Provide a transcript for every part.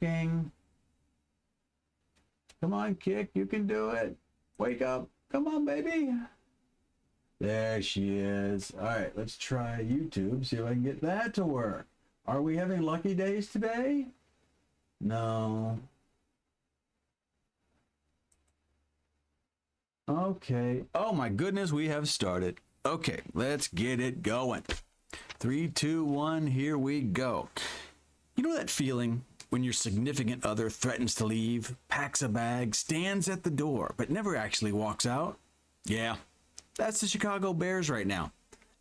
King. Come on, Kick. You can do it. Wake up. Come on, baby. There she is. All right, let's try YouTube. See if I can get that to work. Are we having lucky days today? No. Okay. Oh my goodness, we have started. Okay, let's get it going. 3, 2, 1, here we go. You know that feeling when your significant other threatens to leave, packs a bag, stands at the door, but never actually walks out? Yeah, that's the Chicago Bears right now.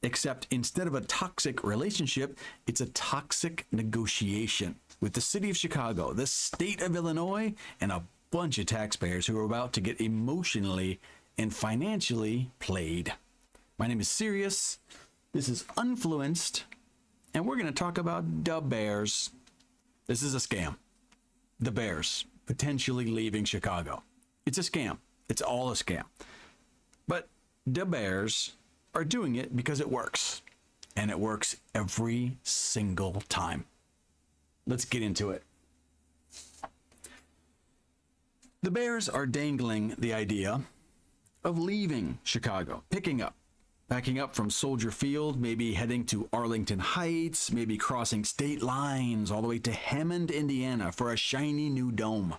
Except instead of a toxic relationship, it's a toxic negotiation with the city of Chicago, the state of Illinois, and a bunch of taxpayers who are about to get emotionally and financially played. My name is Sirius. This is Unfluenced, and we're going to talk about the Bears. This is a scam. The Bears potentially leaving Chicago. It's a scam. It's all a scam. But the Bears are doing it because it works, and it works every single time. Let's get into it. The Bears are dangling the idea of leaving Chicago, backing up from Soldier Field, maybe heading to Arlington Heights, maybe crossing state lines all the way to Hammond, Indiana for a shiny new dome.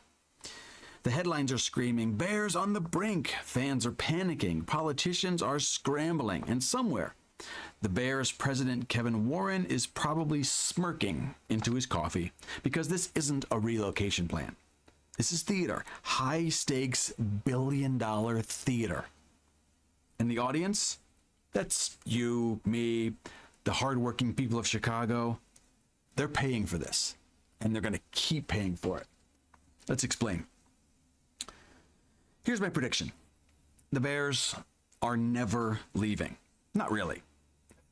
The headlines are screaming, Bears on the brink. Fans are panicking. Politicians are scrambling. And somewhere, the Bears president Kevin Warren is probably smirking into his coffee because this isn't a relocation plan. This is theater, high stakes, billion-dollar theater. And the audience? That's you, me, the hardworking people of Chicago. They're paying for this, and they're going to keep paying for it. Let's explain. Here's my prediction. The Bears are never leaving. Not really.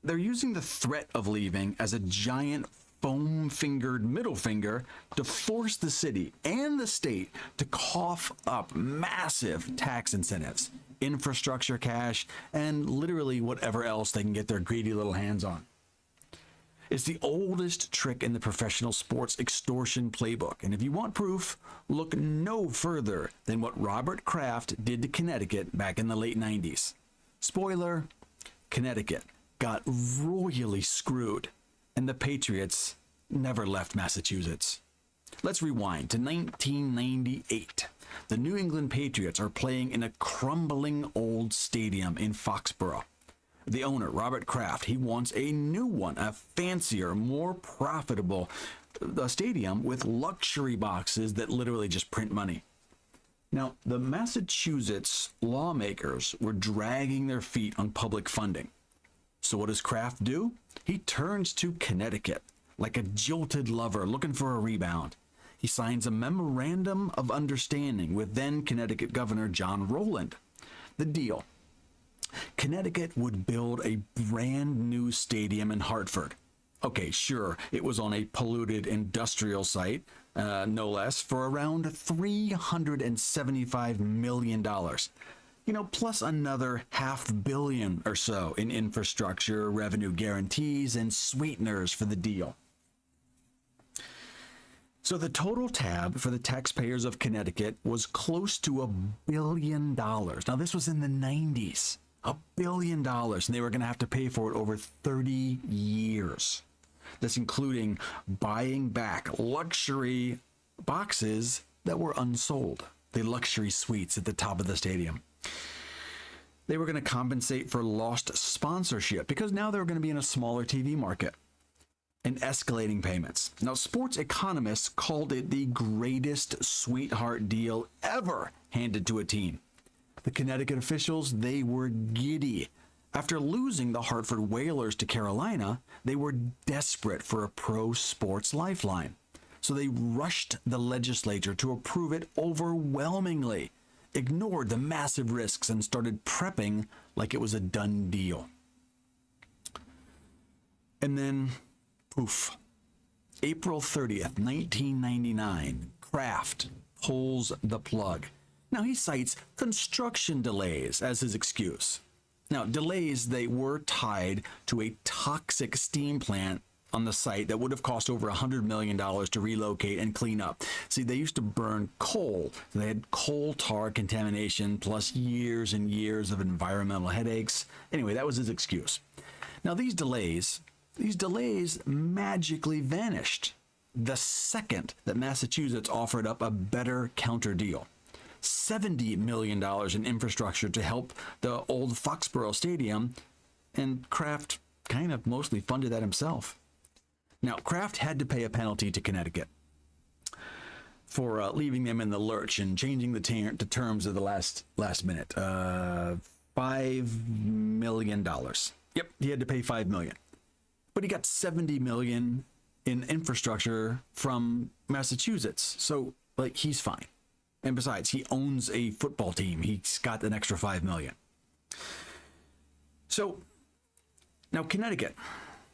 They're using the threat of leaving as a giant foam-fingered middle finger to force the city and the state to cough up massive tax incentives, infrastructure cash, and literally whatever else they can get their greedy little hands on. It's the oldest trick in the professional sports extortion playbook, and if you want proof, look no further than what Robert Kraft did to Connecticut back in the late 90s. Spoiler, Connecticut got royally screwed, and the Patriots never left Massachusetts. Let's rewind to 1998. The New England Patriots are playing in a crumbling old stadium in Foxborough. The owner, Robert Kraft, he wants a new one, a fancier, more profitable stadium with luxury boxes that literally just print money. Now, the Massachusetts lawmakers were dragging their feet on public funding. So what does Kraft do? He turns to Connecticut like a jilted lover looking for a rebound. He signs a memorandum of understanding with then Connecticut Governor John Rowland. The deal: Connecticut would build a brand new stadium in Hartford. Okay, sure, it was on a polluted industrial site, no less, for around $375 million. Plus another $500 million or so in infrastructure, revenue guarantees, and sweeteners for the deal. So the total tab for the taxpayers of Connecticut was close to $1 billion. Now, this was in the 90s. $1 billion, and they were going to have to pay for it over 30 years. That's including buying back luxury boxes that were unsold, the luxury suites at the top of the stadium. They were going to compensate for lost sponsorship because now they were going to be in a smaller TV market, and escalating payments. Now, sports economists called it the greatest sweetheart deal ever handed to a team. The Connecticut officials, they were giddy. After losing the Hartford Whalers to Carolina, they were desperate for a pro sports lifeline. So they rushed the legislature to approve it overwhelmingly, ignored the massive risks, and started prepping like it was a done deal. And then, poof, April 30th, 1999, Kraft pulls the plug. Now, he cites construction delays as his excuse. Now, delays, they were tied to a toxic steam plant on the site that would have cost over $100 million to relocate and clean up. See, they used to burn coal. So they had coal tar contamination plus years and years of environmental headaches. Anyway, that was his excuse. Now, these delays magically vanished the second that Massachusetts offered up a better counter deal. $70 million in infrastructure to help the old Foxborough Stadium, and Kraft kind of mostly funded that himself. Now, Kraft had to pay a penalty to Connecticut for leaving them in the lurch and changing the terms of the last minute. $5 million. Yep, he had to pay $5 million. But he got $70 million in infrastructure from Massachusetts. So, he's fine. And besides, he owns a football team. He's got an extra $5 million. So, now Connecticut,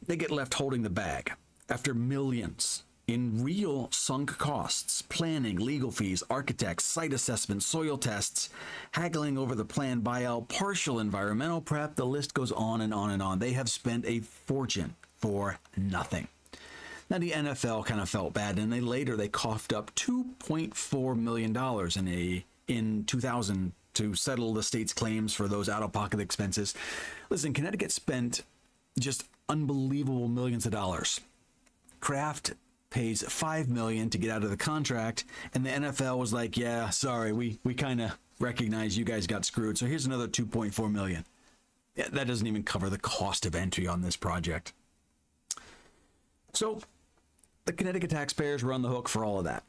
they get left holding the bag after millions in real sunk costs, planning, legal fees, architects, site assessments, soil tests, haggling over the planned buyout, partial environmental prep. The list goes on and on and on. They have spent a fortune for nothing. Now, the NFL kind of felt bad, and they coughed up $2.4 million in 2000 to settle the state's claims for those out-of-pocket expenses. Listen, Connecticut spent just unbelievable millions of dollars. Kraft pays $5 million to get out of the contract, and the NFL was like, yeah, sorry, we kind of recognize you guys got screwed, so here's another $2.4 million. Yeah, that doesn't even cover the cost of entry on this project. So the Connecticut taxpayers were on the hook for all of that.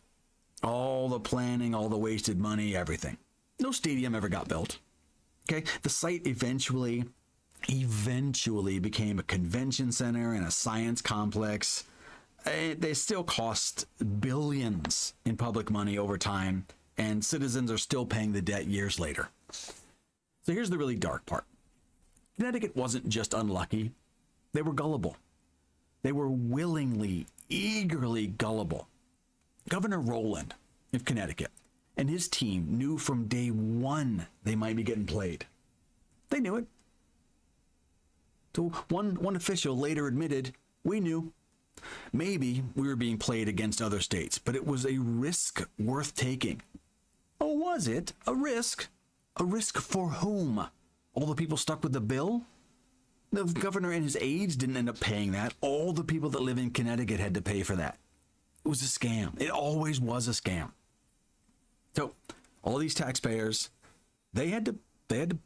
All the planning, all the wasted money, everything. No stadium ever got built. Okay, the site eventually became a convention center and a science complex. They still cost billions in public money over time, and citizens are still paying the debt years later. So here's the really dark part. Connecticut wasn't just unlucky. They were gullible. They were willingly, eagerly gullible. Governor Rowland of Connecticut and his team knew from day one they might be getting played. They knew it. So one official later admitted, we knew. Maybe we were being played against other states, but it was a risk worth taking. Oh, was it? A risk? A risk for whom? All the people stuck with the bill? The governor and his aides didn't end up paying that. All the people that live in Connecticut had to pay for that. It was a scam. It always was a scam. So all these taxpayers, they had to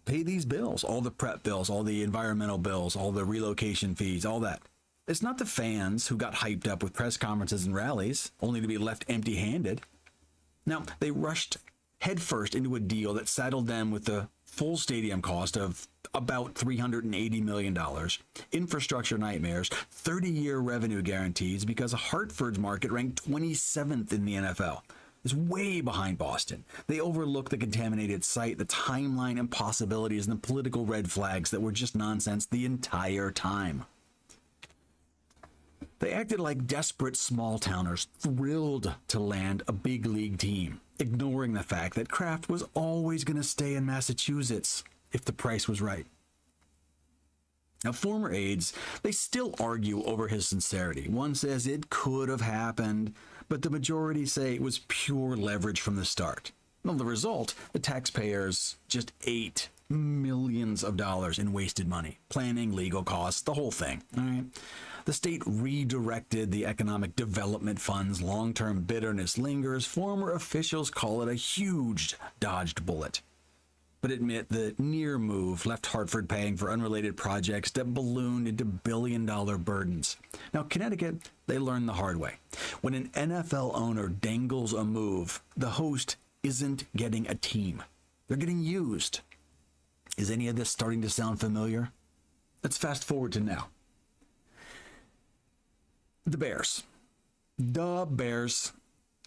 pay these bills, all the prep bills, all the environmental bills, all the relocation fees, all that. It's not the fans who got hyped up with press conferences and rallies, only to be left empty-handed. Now, they rushed headfirst into a deal that saddled them with the full stadium cost of about $380 million, infrastructure nightmares, 30-year revenue guarantees because Hartford's market ranked 27th in the NFL. It's way behind Boston. They overlooked the contaminated site, the timeline impossibilities, and the political red flags that were just nonsense the entire time. They acted like desperate small-towners, thrilled to land a big league team, ignoring the fact that Kraft was always going to stay in Massachusetts if the price was right. Now, former aides, they still argue over his sincerity. One says it could have happened, but the majority say it was pure leverage from the start. Well, the result, the taxpayers just ate millions of dollars in wasted money, planning, legal costs, the whole thing. All right. The state redirected the economic development funds. Long-term bitterness lingers. Former officials call it a huge dodged bullet, but admit the near move left Hartford paying for unrelated projects that ballooned into billion-dollar burdens. Now, Connecticut, they learned the hard way. When an NFL owner dangles a move, the host isn't getting a team. They're getting used. Is any of this starting to sound familiar? Let's fast forward to now. The Bears. The Bears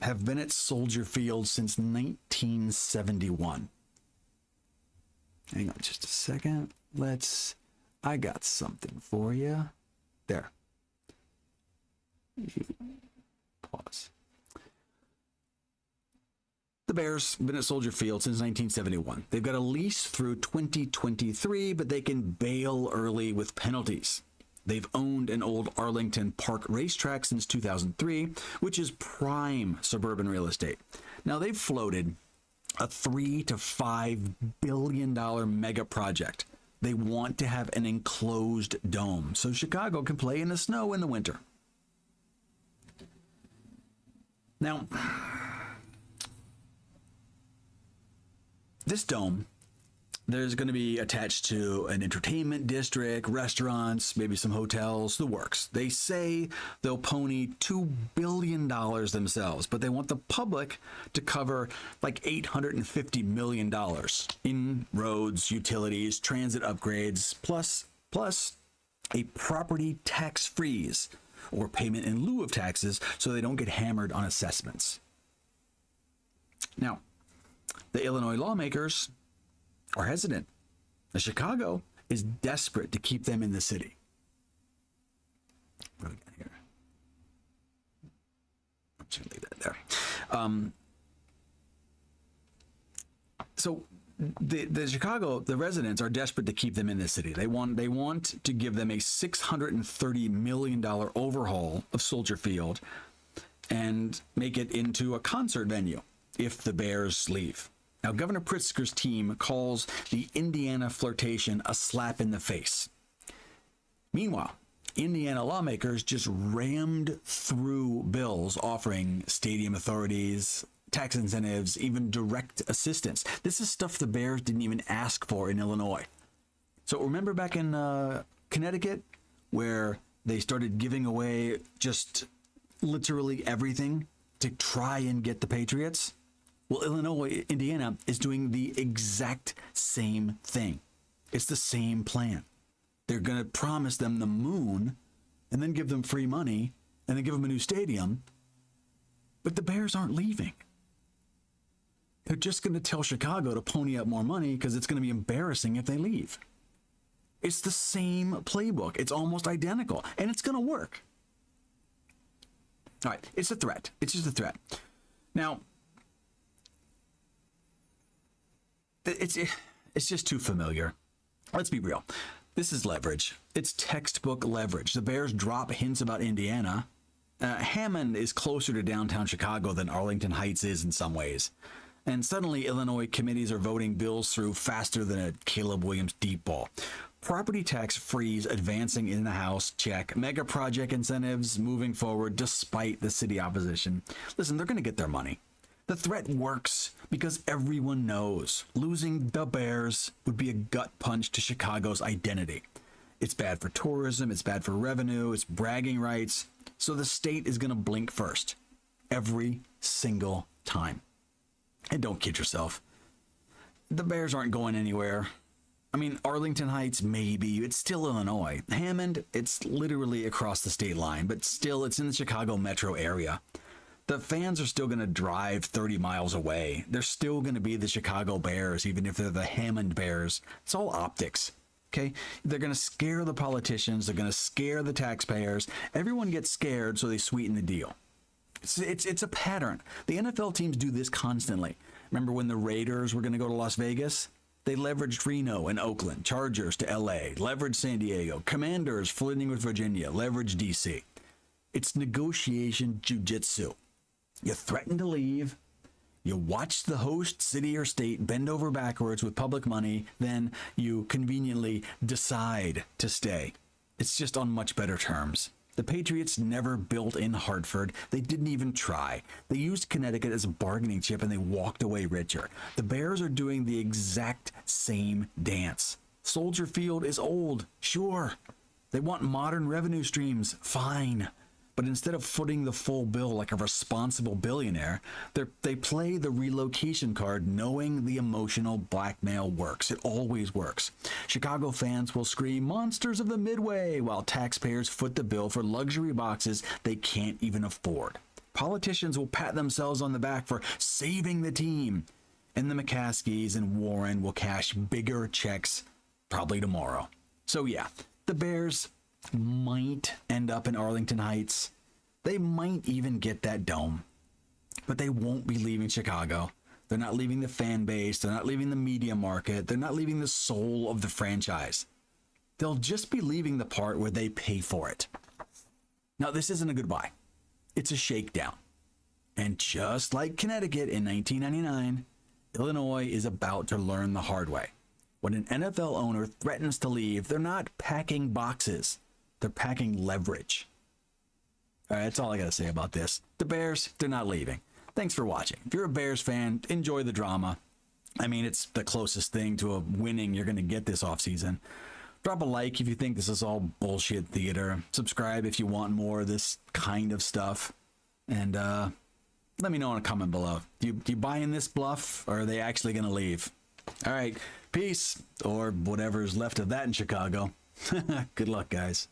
have been at Soldier Field since 1971. Hang on just a second. I got something for you. There. Pause. The Bears have been at Soldier Field since 1971. They've got a lease through 2023, but they can bail early with penalties. They've owned an old Arlington Park racetrack since 2003, which is prime suburban real estate. Now, they've floated a $3 to $5 billion mega project. They want to have an enclosed dome so Chicago can play in the snow in the winter. Now, this dome, there's going to be attached to an entertainment district, restaurants, maybe some hotels, the works. They say they'll pony $2 billion themselves, but they want the public to cover like $850 million in roads, utilities, transit upgrades, plus a property tax freeze or payment in lieu of taxes so they don't get hammered on assessments. Now, the Illinois lawmakers are hesitant. Chicago is desperate to keep them in the city. What do we got here? I'm just going to leave that there. So the Chicago, the residents are desperate to keep them in the city. They want to give them a $630 million overhaul of Soldier Field and make it into a concert venue if the Bears leave. Now, Governor Pritzker's team calls the Indiana flirtation a slap in the face. Meanwhile, Indiana lawmakers just rammed through bills offering stadium authorities, tax incentives, even direct assistance. This is stuff the Bears didn't even ask for in Illinois. So remember back in Connecticut where they started giving away just literally everything to try and get the Patriots? Well, Indiana is doing the exact same thing. It's the same plan. They're going to promise them the moon and then give them free money and then give them a new stadium. But the Bears aren't leaving. They're just going to tell Chicago to pony up more money because it's going to be embarrassing if they leave. It's the same playbook. It's almost identical, and it's going to work. All right, it's a threat. It's just a threat. Now, it's just too familiar. Let's be real. This is leverage. It's textbook leverage. The Bears drop hints about Indiana. Hammond is closer to downtown Chicago than Arlington Heights is in some ways. And suddenly, Illinois committees are voting bills through faster than a Caleb Williams deep ball. Property tax freeze advancing in the House, check. Mega project incentives moving forward despite the city opposition. Listen, they're going to get their money. The threat works because everyone knows losing the Bears would be a gut punch to Chicago's identity. It's bad for tourism, it's bad for revenue, it's bragging rights. So the state is going to blink first. Every single time. And don't kid yourself. The Bears aren't going anywhere. I mean, Arlington Heights, maybe. It's still Illinois. Hammond, it's literally across the state line, but still, it's in the Chicago metro area. The fans are still going to drive 30 miles away. They're still going to be the Chicago Bears, even if they're the Hammond Bears. It's all optics, okay? They're going to scare the politicians. They're going to scare the taxpayers. Everyone gets scared, so they sweeten the deal. It's a pattern. The NFL teams do this constantly. Remember when the Raiders were going to go to Las Vegas? They leveraged Reno and Oakland, Chargers to LA, leveraged San Diego, Commanders flirting with Virginia, leveraged DC. It's negotiation jujitsu. You threaten to leave, you watch the host city or state bend over backwards with public money, then you conveniently decide to stay. It's just on much better terms. The Patriots never built in Hartford. They didn't even try. They used Connecticut as a bargaining chip and they walked away richer. The Bears are doing the exact same dance. Soldier Field is old, sure. They want modern revenue streams, fine. But instead of footing the full bill like a responsible billionaire, they play the relocation card knowing the emotional blackmail works. It always works. Chicago fans will scream monsters of the Midway while taxpayers foot the bill for luxury boxes they can't even afford. Politicians will pat themselves on the back for saving the team. And the McCaskies and Warren will cash bigger checks probably tomorrow. So yeah, the Bears might end up in Arlington Heights. They might even get that dome. But they won't be leaving Chicago. They're not leaving the fan base. They're not leaving the media market. They're not leaving the soul of the franchise. They'll just be leaving the part where they pay for it. Now, this isn't a goodbye. It's a shakedown. And just like Connecticut in 1999, Illinois is about to learn the hard way. When an NFL owner threatens to leave, they're not packing boxes. They're packing leverage. All right, that's all I got to say about this. The Bears, they're not leaving. Thanks for watching. If you're a Bears fan, enjoy the drama. I mean, it's the closest thing to a winning you're going to get this offseason. Drop a like if you think this is all bullshit theater. Subscribe if you want more of this kind of stuff. And let me know in a comment below. Do you buy in this bluff, or are they actually going to leave? All right, peace, or whatever's left of that in Chicago. Good luck, guys.